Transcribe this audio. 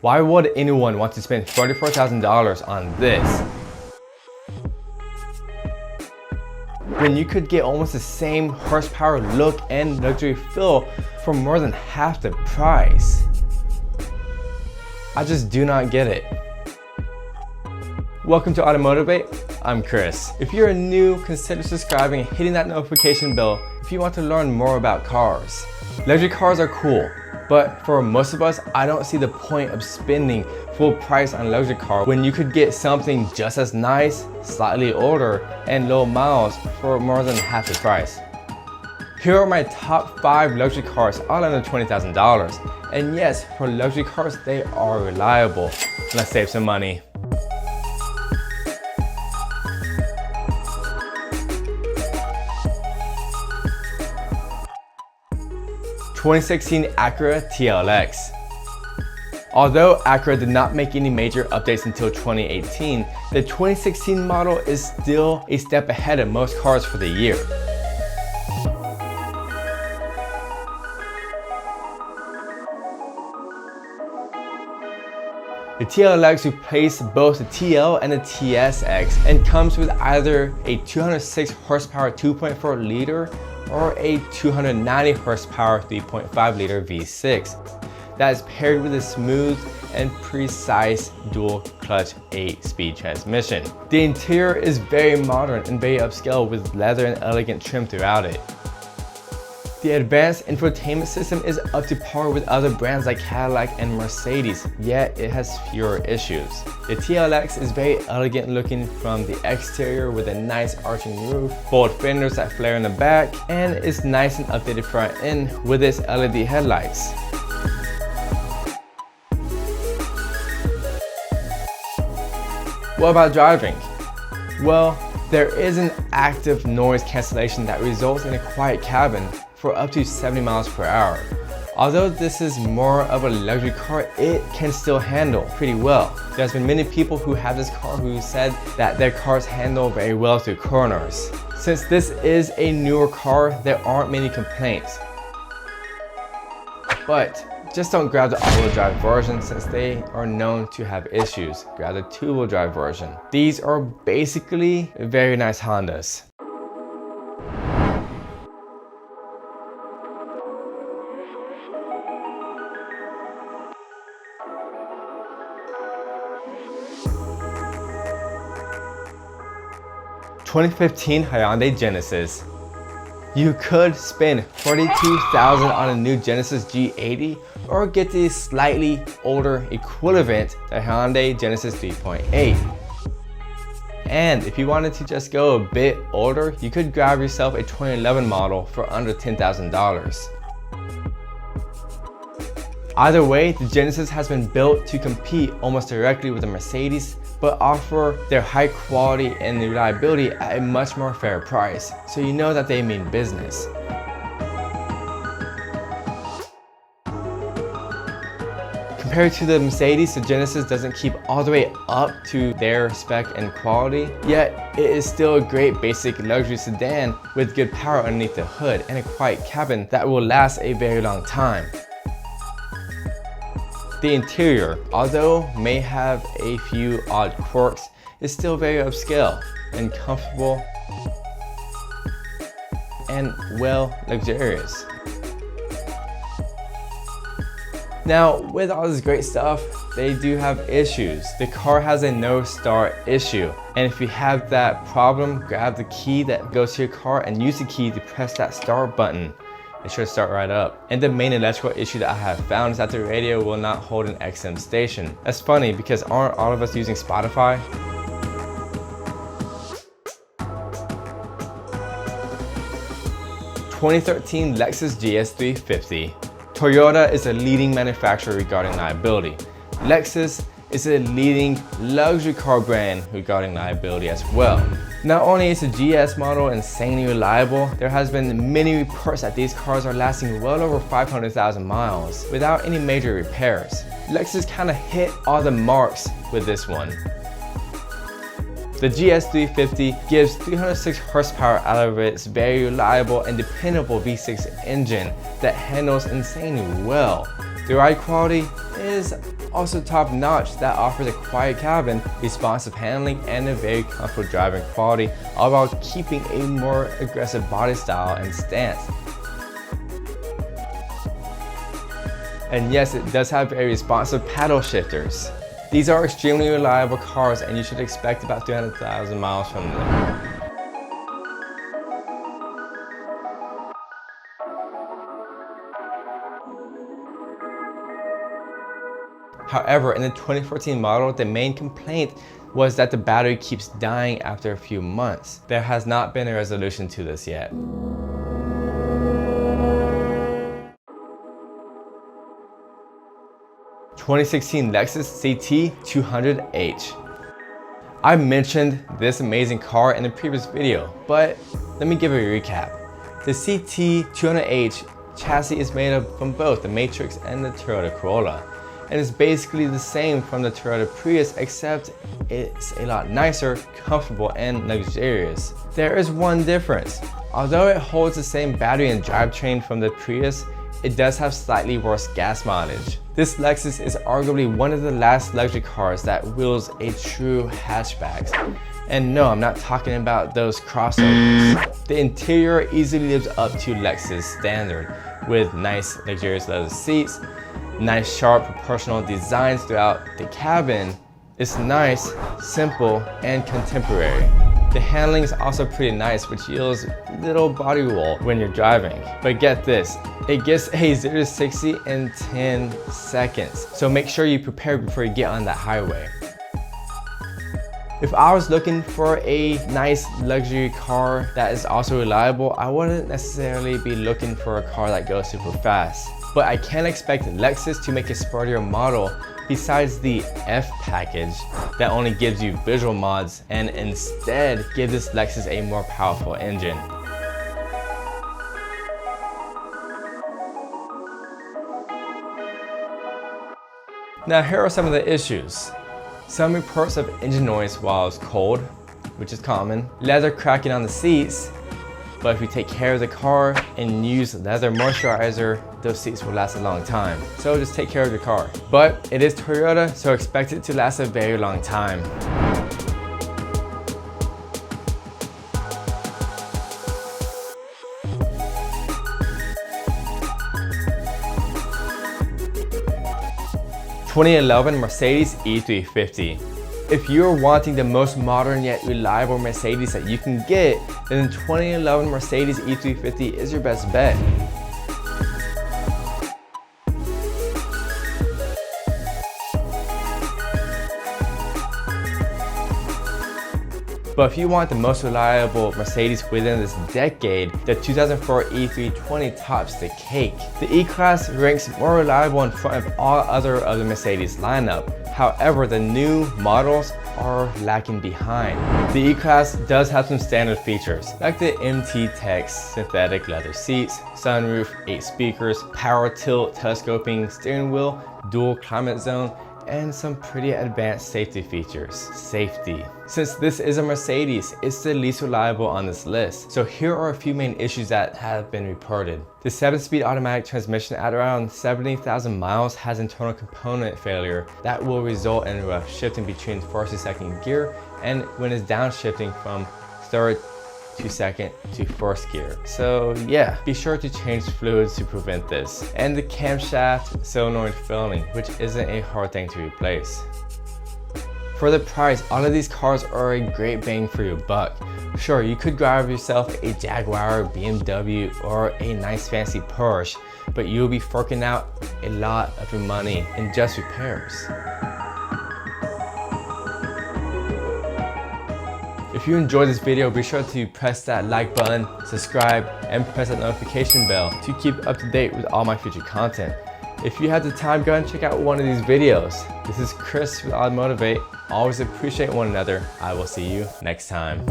Why would anyone want to spend $34,000 on this when you could get almost the same horsepower, look, and luxury feel for more than half the price? I just do not get it. Welcome to AutoMotivate, I'm Chris. If you're new, consider subscribing and hitting that notification bell if you want to learn more about cars. Luxury cars are cool, but for most of us, I don't see the point of spending full price on a luxury car when you could get something just as nice, slightly older, and low miles for more than half the price. Here are my top 5 luxury cars all under $20,000. And yes, for luxury cars, they are reliable. Let's save some money. (2016) Acura TLX. Although Acura did not make any major updates until 2018, the 2016 model is still a step ahead of most cars for the year. The TLX replaced both the TL and the TSX and comes with either a 206 horsepower 2.4 liter or a 290 horsepower 3.5 liter V6 that is paired with a smooth and precise dual clutch 8-speed transmission. The interior is very modern and very upscale with leather and elegant trim throughout it. The advanced infotainment system is up to par with other brands like Cadillac and Mercedes, yet it has fewer issues. The TLX is very elegant looking from the exterior with a nice arching roof, bold fenders that flare in the back, and its nice and updated front end with its LED headlights. What about driving? Well, there is an active noise cancellation that results in a quiet cabin for up to 70 miles per hour. Although this is more of a luxury car, it can still handle pretty well. There's been many people who have this car who said that their cars handle very well through corners. Since this is a newer car, there aren't many complaints. But just don't grab the all-wheel drive version since they are known to have issues. Grab the two-wheel drive version. These are basically very nice Hondas. (2015) Hyundai Genesis. You could spend $42,000 on a new Genesis G80 or get the slightly older equivalent, the Hyundai Genesis 3.8. And if you wanted to just go a bit older, you could grab yourself a 2011 model for under $10,000. Either way, the Genesis has been built to compete almost directly with the Mercedes, but offer their high quality and reliability at a much more fair price, so you know that they mean business. Compared to the Mercedes, the Genesis doesn't keep all the way up to their spec and quality, yet it is still a great basic luxury sedan with good power underneath the hood and a quiet cabin that will last a very long time. The interior, although may have a few odd quirks, is still very upscale and comfortable and well luxurious. Now, with all this great stuff, they do have issues. The car has a no start issue, and if you have that problem, grab the key that goes to your car and use the key to press that start button. It should start right up. And the main electrical issue that I have found is that the radio will not hold an XM station. That's funny because aren't all of us using Spotify? (2013) Lexus GS350. Toyota is a leading manufacturer regarding liability. Lexus is a leading luxury car brand regarding liability as well. Not only is the GS model insanely reliable, there has been many reports that these cars are lasting well over 500,000 miles without any major repairs. Lexus kind of hit all the marks with this one. The GS350 gives 306 horsepower out of its very reliable and dependable V6 engine that handles insanely well. The ride quality is also top notch. That offers a quiet cabin, responsive handling, and a very comfortable driving quality, all while keeping a more aggressive body style and stance. And yes, it does have very responsive paddle shifters. These are extremely reliable cars and you should expect about 300,000 miles from them. However, in the 2014 model, the main complaint was that the battery keeps dying after a few months. There has not been a resolution to this yet. 2016 Lexus CT200H. I mentioned this amazing car in the previous video, but let me give a recap. The CT200H chassis is made up from both the Matrix and the Toyota Corolla, and it's basically the same from the Toyota Prius, except it's a lot nicer, comfortable, and luxurious. There is one difference. Although it holds the same battery and drivetrain from the Prius, it does have slightly worse gas mileage. This Lexus is arguably one of the last luxury cars that wields a true hatchback. And no, I'm not talking about those crossovers. The interior easily lives up to Lexus standard, with nice luxurious leather seats, nice sharp proportional designs throughout the cabin. It's nice, simple, and contemporary. The handling is also pretty nice, which yields little body roll when you're driving. But get this, it gets a 0 to 60 in 10 seconds. So make sure you prepare before you get on that highway. If I was looking for a nice luxury car that is also reliable, I wouldn't necessarily be looking for a car that goes super fast. But I can expect Lexus to make a sportier model besides the F package that only gives you visual mods and instead give this Lexus a more powerful engine. Now here are some of the issues. Some reports of engine noise while it's cold, which is common. Leather cracking on the seats, but if you take care of the car and use leather moisturizer, those seats will last a long time. So just take care of your car. But it is Toyota, so expect it to last a very long time. (2011) Mercedes E350. If you're wanting the most modern yet reliable Mercedes that you can get, then the 2011 Mercedes E350 is your best bet. But if you want the most reliable Mercedes within this decade, the 2004 E320 tops the cake. The E-Class ranks more reliable in front of all other of the Mercedes lineup. However, the new models are lacking behind. The E-Class does have some standard features, like the MT Tex synthetic leather seats, sunroof, 8 speakers, power tilt telescoping steering wheel, dual climate zone, and some pretty advanced safety features. Safety. Since this is a Mercedes, it's the least reliable on this list. So here are a few main issues that have been reported. The 7-speed automatic transmission at around 70,000 miles has internal component failure that will result in rough shifting between first and second gear, and when it's downshifting from third to second to first gear. So yeah, be sure to change fluids to prevent this. And the camshaft solenoid filling, which isn't a hard thing to replace. For the price, all of these cars are a great bang for your buck. Sure, you could grab yourself a Jaguar, BMW, or a nice fancy Porsche, but you'll be forking out a lot of your money in just repairs. If you enjoyed this video, be sure to press that like button, subscribe, and press that notification bell to keep up to date with all my future content. If you have the time, go and check out one of these videos. This is Chris with AutoMotivate. Always appreciate one another. I will see you next time.